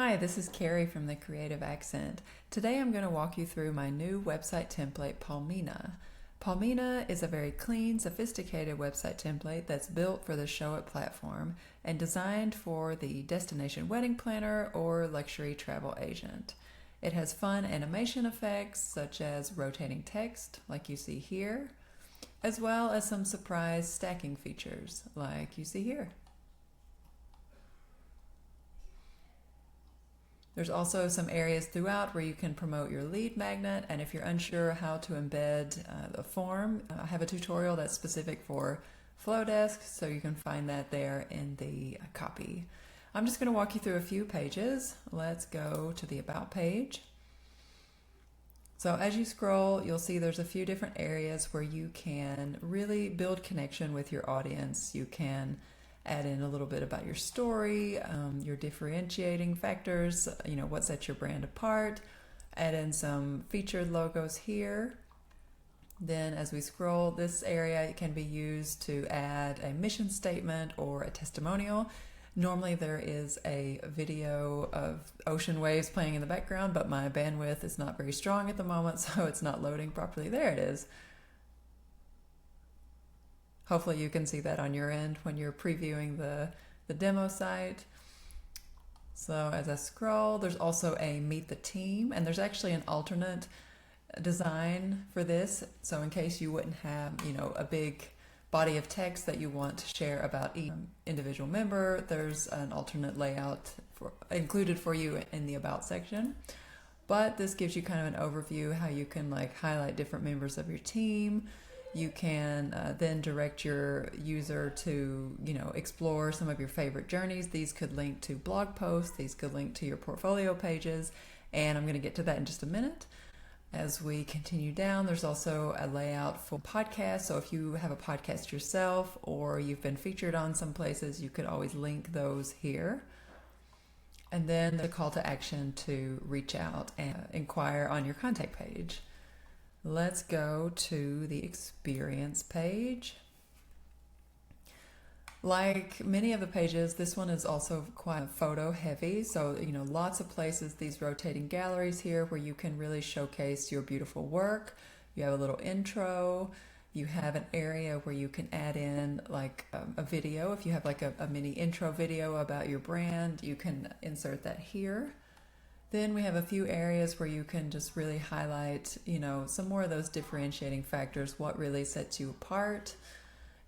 Hi, this is Carrie from The Creative Accent. Today I'm going to walk you through my new website template, Palmina. Palmina is a very clean, sophisticated website template that's built for the Showit platform and designed for the destination wedding planner or luxury travel agent. It has fun animation effects such as rotating text, like you see here, as well as some surprise stacking features, like you see here. There's also some areas throughout where you can promote your lead magnet, and if you're unsure how to embed the form, I have a tutorial that's specific for Flowdesk, so you can find that there in the copy. I'm just going to walk you through a few pages. Let's go to the About page. So as you scroll, you'll see there's a few different areas where you can really build connection with your audience. You can add in a little bit about your story, your differentiating factors, what sets your brand apart, add in some featured logos here. Then as we scroll, this area can be used to add a mission statement or a testimonial. Normally there is a video of ocean waves playing in the background, but my bandwidth is not very strong at the moment, so it's not loading properly. There it is. Hopefully you can see that on your end when you're previewing the demo site. So as I scroll, there's also a Meet the Team, and there's actually an alternate design for this. So in case you wouldn't have, a big body of text that you want to share about each individual member, there's an alternate layout included for you in the About section. But this gives you kind of an overview how you can highlight different members of your team. You can then direct your user to, explore some of your favorite journeys. These could link to blog posts. These could link to your portfolio pages. And I'm going to get to that in just a minute. As we continue down, there's also a layout for podcasts. So if you have a podcast yourself or you've been featured on some places, you could always link those here. And then the call to action to reach out and inquire on your contact page. Let's go to the experience page. Like many of the pages, this one is also quite photo heavy. So, lots of places, these rotating galleries here where you can really showcase your beautiful work. You have a little intro. You have an area where you can add in a video. If you have a mini intro video about your brand, you can insert that here. Then we have a few areas where you can just really highlight, some more of those differentiating factors, what really sets you apart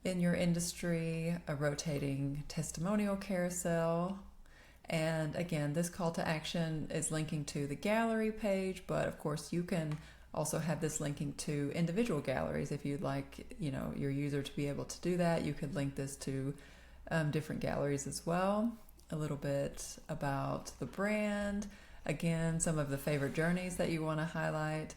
in your industry, a rotating testimonial carousel. And again, this call to action is linking to the gallery page, but of course you can also have this linking to individual galleries. If you'd like, your user to be able to do that, you could link this to different galleries as well. A little bit about the brand. Again, some of the favorite journeys that you want to highlight.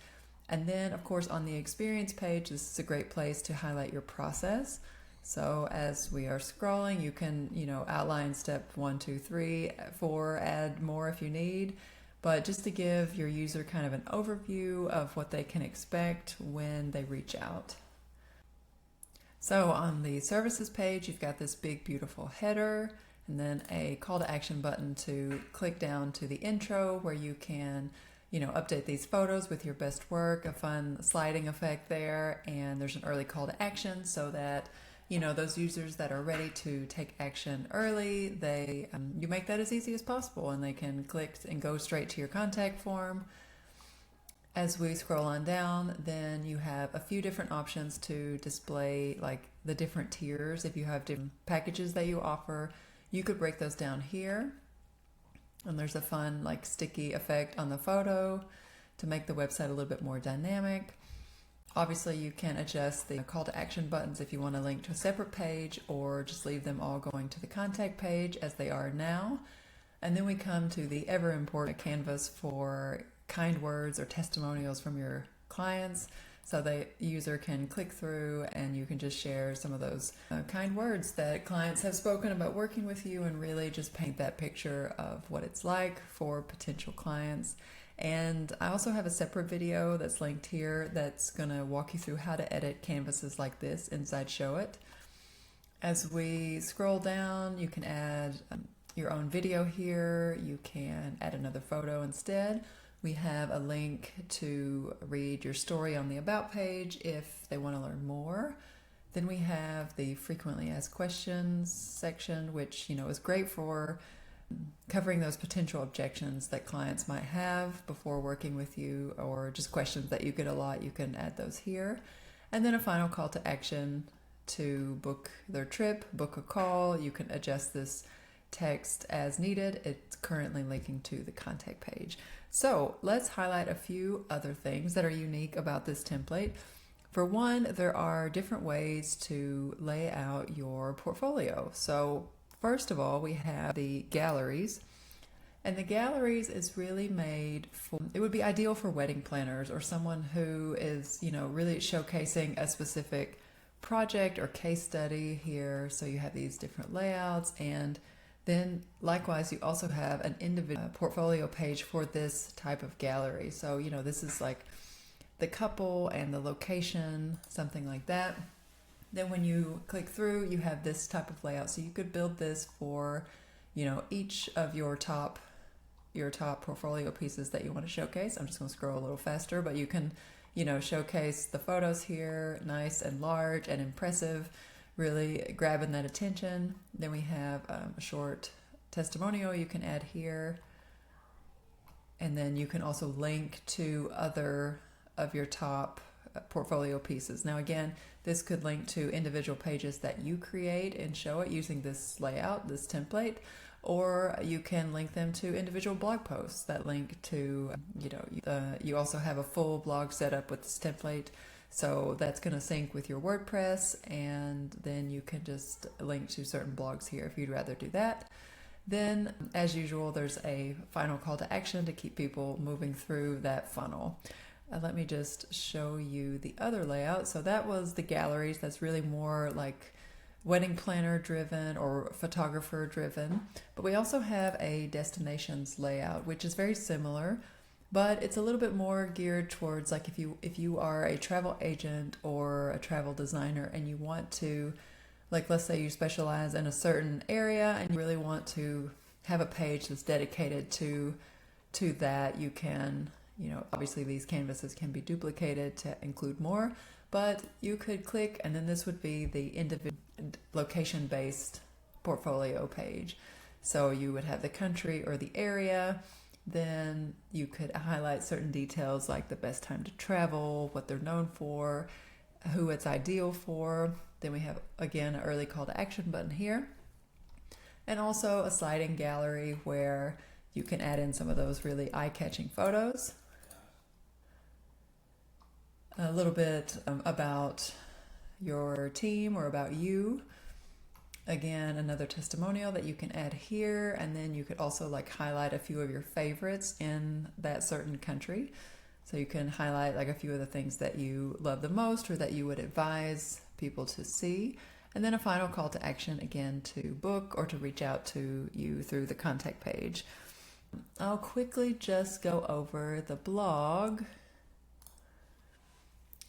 And then, of course, on the experience page, this is a great place to highlight your process. So as we are scrolling, you can, outline step 1, 2, 3, 4, add more if you need. But just to give your user kind of an overview of what they can expect when they reach out. So on the services page, you've got this big, beautiful header, and then a call to action button to click down to the intro where you can, update these photos with your best work, a fun sliding effect there, and there's an early call to action so that, those users that are ready to take action early, you make that as easy as possible and they can click and go straight to your contact form. As we scroll on down, then you have a few different options to display the different tiers. If you have different packages that you offer, you could break those down here. And there's a fun sticky effect on the photo to make the website a little bit more dynamic. Obviously, you can adjust the call to action buttons if you want to link to a separate page or just leave them all going to the contact page as they are now. And then we come to the ever important canvas for kind words or testimonials from your clients. So the user can click through and you can just share some of those kind words that clients have spoken about working with you and really just paint that picture of what it's like for potential clients. And I also have a separate video that's linked here that's going to walk you through how to edit canvases like this inside Showit. As we scroll down, you can add your own video here. You can add another photo instead. We have a link to read your story on the About page if they want to learn more. Then we have the frequently asked questions section, which is great for covering those potential objections that clients might have before working with you, or just questions that you get a lot. You can add those here. And then a final call to action to book their trip, book a call. You can adjust this text as needed. It's currently linking to the contact page. So let's highlight a few other things that are unique about this template. For one, there are different ways to lay out your portfolio. So first of all, we have the galleries. And the galleries is really made for, it would be ideal for wedding planners or someone who is, really showcasing a specific project or case study here. So you have these different layouts, and then likewise you also have an individual portfolio page for this type of gallery. So this is like the couple and the location, something like that. Then when you click through, you have this type of layout. So you could build this for each of your top portfolio pieces that you want to showcase. I'm just going to scroll a little faster, but you can showcase the photos here, nice and large and impressive, really grabbing that attention. Then we have a short testimonial you can add here. And then you can also link to other of your top portfolio pieces. Now again, this could link to individual pages that you create and show it using this layout, this template, or you can link them to individual blog posts that link to, you also have a full blog set up with this template. So that's going to sync with your WordPress, and then you can just link to certain blogs here if you'd rather do that. Then, as usual, there's a final call to action to keep people moving through that funnel. Let me just show you the other layout. So that was the galleries. That's really more like wedding planner driven or photographer driven. But we also have a destinations layout, which is very similar, but it's a little bit more geared towards like if you are a travel agent or a travel designer and you want to, like, let's say you specialize in a certain area and you really want to have a page that's dedicated to that, you can, obviously these canvases can be duplicated to include more, but you could click, and then this would be the individual location-based portfolio page. So you would have the country or the area, then you could highlight certain details like the best time to travel, what they're known for, who it's ideal for. Then we have, again, an early call to action button here, and also a sliding gallery where you can add in some of those really eye-catching photos. A little bit about your team or about you. Again, another testimonial that you can add here, and then you could also like highlight a few of your favorites in that certain country. So you can highlight like a few of the things that you love the most or that you would advise people to see. And then a final call to action, again, to book or to reach out to you through the contact page. I'll quickly just go over the blog.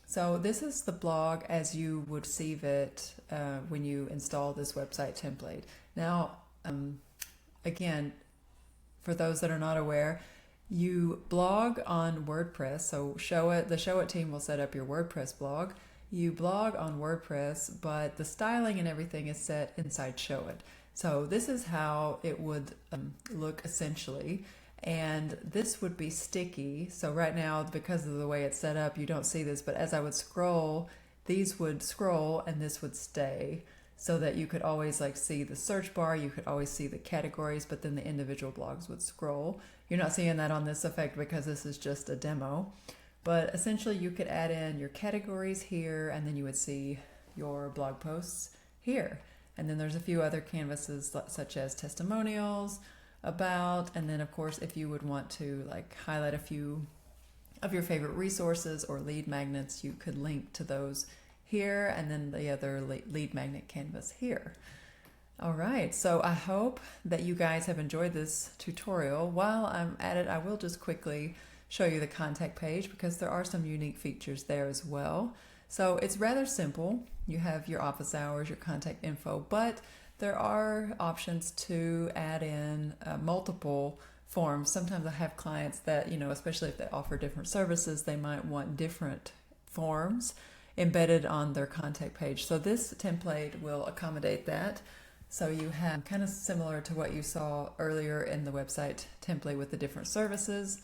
So this is the blog as you would receive it when you install this website template. Now, again, for those that are not aware, you blog on WordPress. So the Showit team will set up your WordPress blog. You blog on WordPress, but the styling and everything is set inside Showit. So this is how it would look essentially. And this would be sticky. So right now, because of the way it's set up, you don't see this, but as I would scroll, these would scroll and this would stay, so that you could always like see the search bar, you could always see the categories, but then the individual blogs would scroll. You're not seeing that on this effect because this is just a demo, but essentially you could add in your categories here, and then you would see your blog posts here. And then there's a few other canvases such as testimonials, about, and then of course if you would want to like highlight a few of your favorite resources or lead magnets, you could link to those here, and then the other lead magnet canvas here. All right, so I hope that you guys have enjoyed this tutorial. While I'm at it, I will just quickly show you the contact page because there are some unique features there as well. So it's rather simple. You have your office hours, your contact info, but there are options to add in multiple forms. Sometimes I have clients that, especially if they offer different services, they might want different forms embedded on their contact page. So this template will accommodate that. So you have kind of similar to what you saw earlier in the website template with the different services.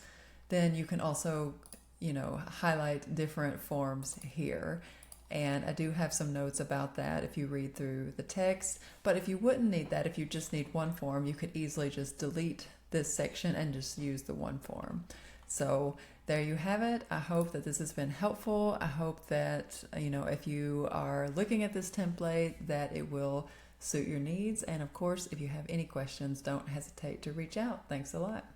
Then you can also, highlight different forms here. And I do have some notes about that if you read through the text. But if you wouldn't need that, if you just need one form, you could easily just delete this section and just use the one form. So there you have it. I hope that this has been helpful. I hope that, if you are looking at this template, that it will suit your needs. And of course, if you have any questions, don't hesitate to reach out. Thanks a lot.